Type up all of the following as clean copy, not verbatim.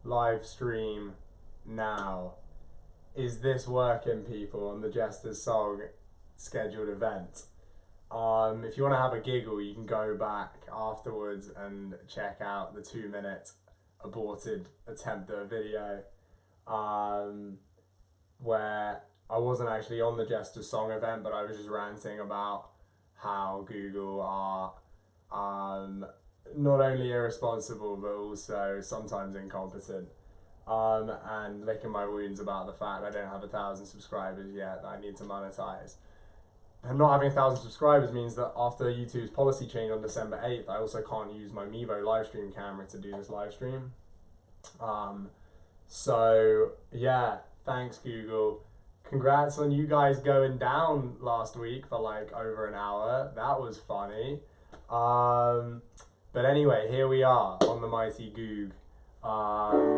live stream now. Is this working, people, on the Jester's Song scheduled event? If you want to have a giggle, you can go back afterwards and check out the 2-minute aborted attempt at a video where I wasn't actually on the Jester's Song event, but I was just ranting about how Google are not only irresponsible but also sometimes incompetent, and licking my wounds about the fact I don't have 1,000 subscribers yet that I need to monetize. And not having 1,000 subscribers means that after YouTube's policy change on December 8th, I also can't use my Mevo livestream camera to do this live stream. So yeah, thanks Google. Congrats on you guys going down last week for like over an hour. That was funny. But anyway, here we are on the mighty Goog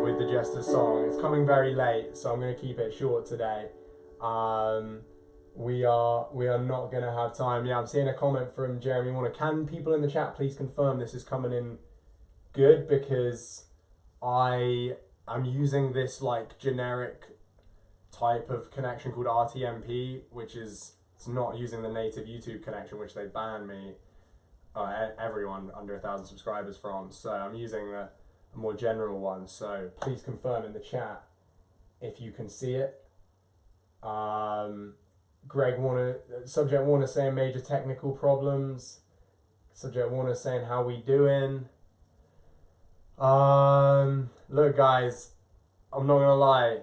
with the Jester's Song. It's coming very late, so I'm going to keep it short today. We are not going to have time. Yeah, I'm seeing a comment from Jeremy Warner. Can people in the chat please confirm this is coming in good? Because I'm using this like generic type of connection called RTMP, which is, it's not using the native YouTube connection, which they banned me, everyone under 1,000 subscribers from. So I'm using a more general one. So please confirm in the chat if you can see it. Greg Warner, Subject Warner saying major technical problems. Subject Warner saying how we doing. Look guys, I'm not gonna lie.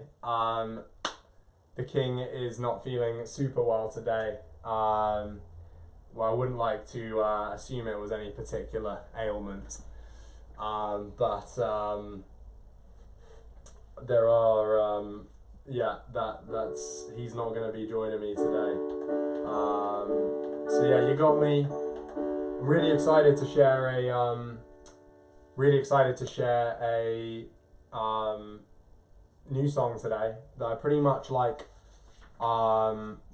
The king is not feeling super well today. Well, I wouldn't like to assume it was any particular ailment, but there are yeah, that's he's not going to be joining me today. So yeah, you got me. I'm really excited to share a new song today that I pretty much like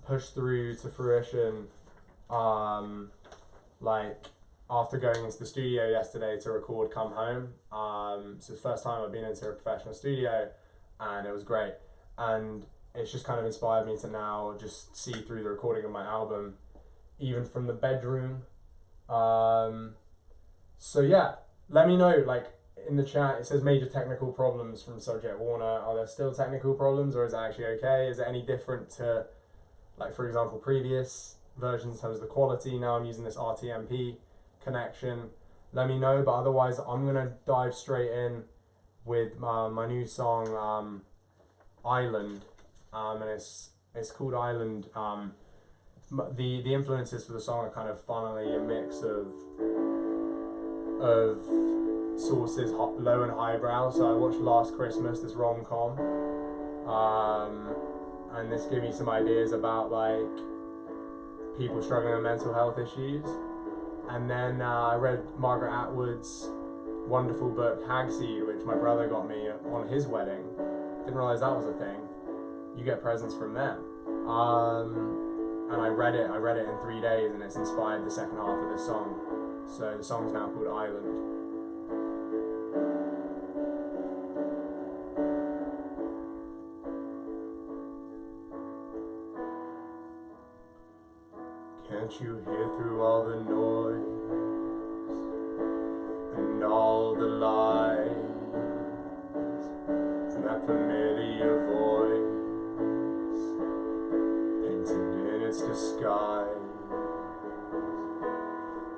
pushed through to fruition like after going into the studio yesterday to record Come Home. It's the first time I've been into a professional studio and it was great, and it's just kind of inspired me to now just see through the recording of my album even from the bedroom. So yeah, let me know, like in the chat it says major technical problems from Subject Warner. Are there still technical problems, or is it actually okay? Is it any different to, like, for example, previous versions in terms of the quality? Now I'm using this RTMP connection. Let me know, but otherwise I'm gonna dive straight in with my new song Island, and it's called Island. The influences for the song are kind of funnily a mix of sources low and highbrow. So I watched Last Christmas, this rom-com, and this gave me some ideas about like people struggling with mental health issues. And then I read Margaret Atwood's wonderful book Hagseed, which my brother got me on his wedding. Didn't realize that was a thing. You get presents from them. And I read it in 3 days, and it's inspired the second half of this song. So the song's now called Island. Can't you hear through all the noise and all the lies, that familiar voice painted in its disguise?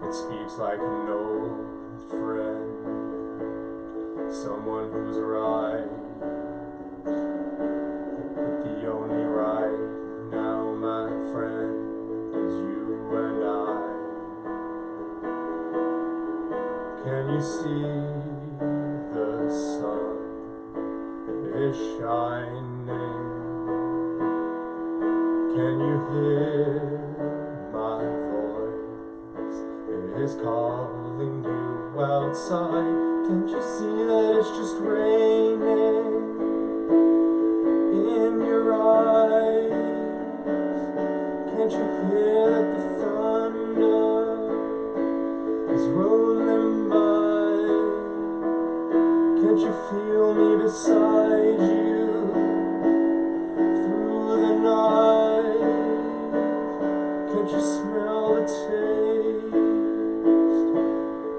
It speaks like an old friend, someone who's right, but the only right now, my friend, is you and I. Can you see the sun is shining? Can you hear my voice? It is calling you outside. Can't you see that it's just raining in your eyes? Can't you hear that the thunder is rolling by? Can't you feel me beside you through the night? Can't you smell the taste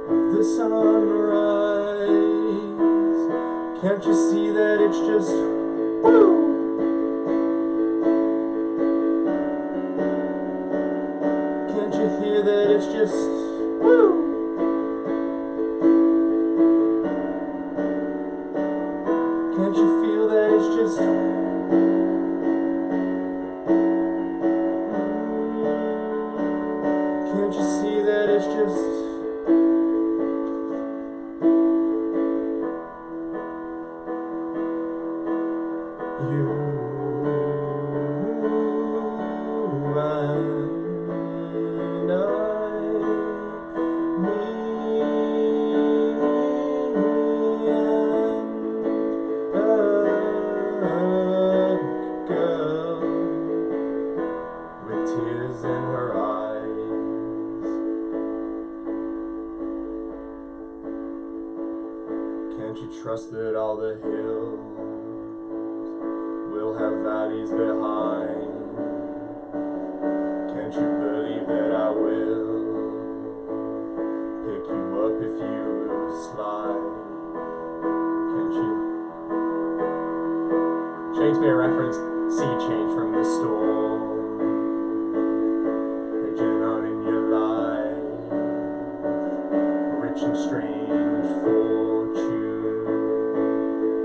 of the sunrise? Can't you see that it's just woo? Can't you hear that it's just woo? Can't you feel that it's just Can't you see that it's just you and I, me and a girl with tears in her eyes. Can't you trust that all the hills will have valleys behind? Can't you believe that I will pick you up if you slide? Can't you? Shakespeare reference, sea change from the storm, raging on in your life, rich and strange fortune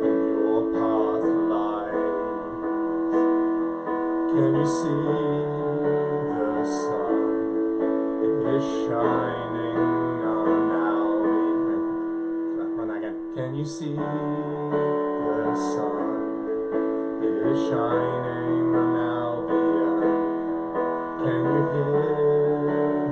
in your path lies. Can you see the sun is shining on Albion? Run that again. Can you see the sun is shining on Albion? Can you hear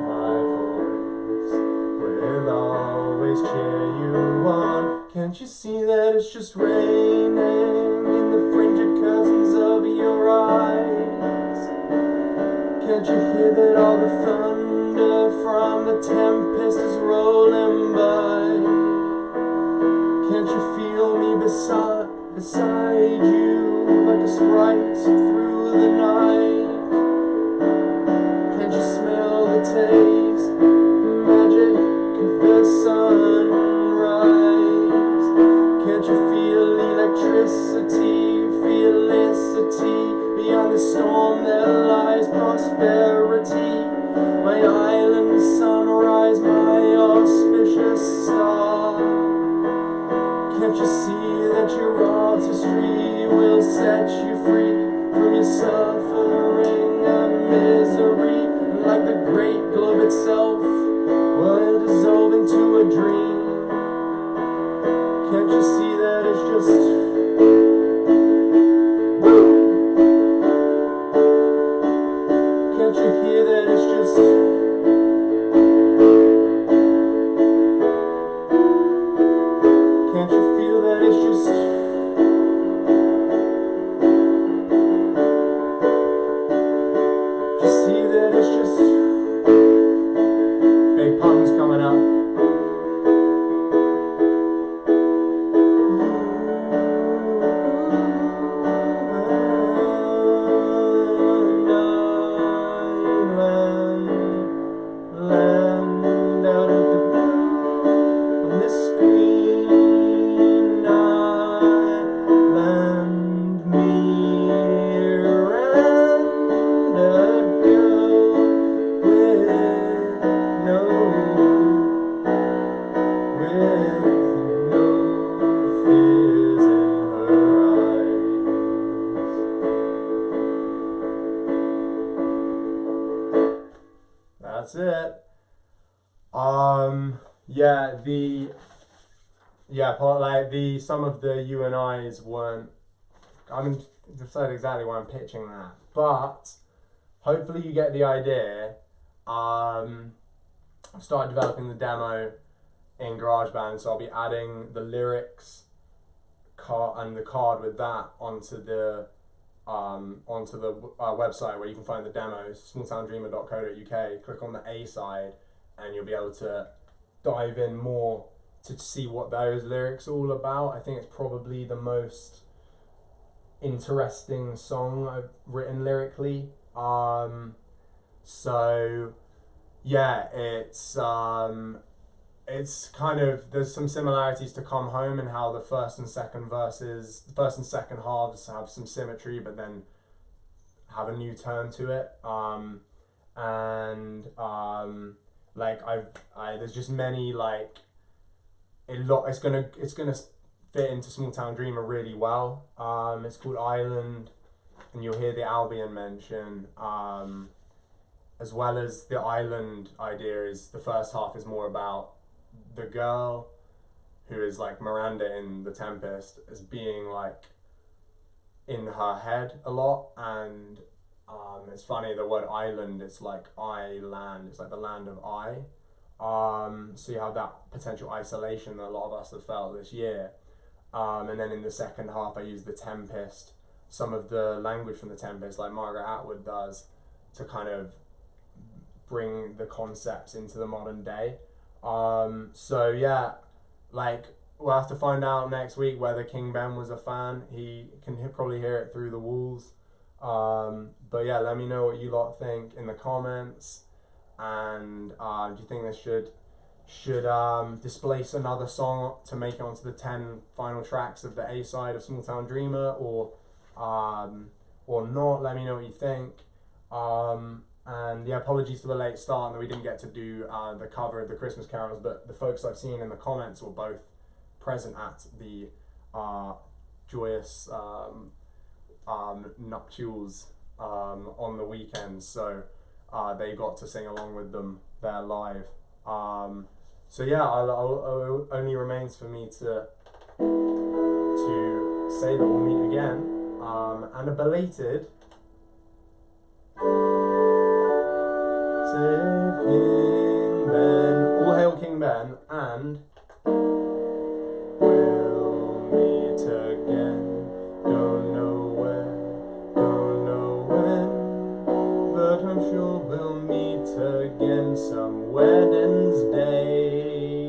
my voice? Will always cheer you on. Can't you see that it's just raining in the fringed curtains of your eyes? Can't you hear that all the thunder from the tempest is rolling by? Can't you feel me beside you like a sprite through the night? Can't you smell the taste, magic of the sunrise? Can't you feel electricity, felicity? Beyond the storm there lies prosperity. My island sunrise, my auspicious star. Can't you see that your artistry will set you free from your suffering and misery? Like the great globe itself will dissolve into a dream. Can't you see that it's just woo? Can't you hear that it's just Can't you feel that it's just see that it's just big puns coming up. Land out of the blue on this green island, me and a girl with no fears in her eyes. That's it. Some of the U and I's weren't. I mean, I've said exactly why I'm pitching that, but hopefully you get the idea. I've started developing the demo in GarageBand, so I'll be adding the lyrics card and the card with that onto the website where you can find the demos, smalltowndreamer.co.uk. Click on the A side and you'll be able to dive in more to see what those lyrics are all about. I think it's probably the most interesting song I've written lyrically. So yeah, it's kind of, there's some similarities to Come Home and how the first and second halves have some symmetry, but then have a new turn to it. Like there's just many, like, it's gonna fit into Small Town Dreamer really well. It's called Island, and you'll hear the Albion mention. As well as the island idea, is the first half is more about the girl who is like Miranda in The Tempest as being like in her head a lot, and it's funny, the word island, it's like I-land, it's like the land of I. So you have that potential isolation that a lot of us have felt this year. And then in the second half, I use The Tempest, some of the language from The Tempest, like Margaret Atwood does, to kind of bring the concepts into the modern day. So yeah, like, we'll have to find out next week whether King Ben was a fan. He can probably hear it through the walls. But yeah, let me know what you lot think in the comments. And do you think this should displace another song to make it onto the 10 final tracks of the A side of Small Town Dreamer, or not? Let me know what you think. And yeah, apologies for the late start and that we didn't get to do the cover of the Christmas carols, but the folks I've seen in the comments were both present at the joyous nuptials on the weekend, so they got to sing along with them there live. So yeah, I'll only remains for me to say that we'll meet again, and a belated Save King Ben, All Hail King Ben, and we'll meet again. Don't know where, don't know when, but I'm sure we'll meet again some Wednesday.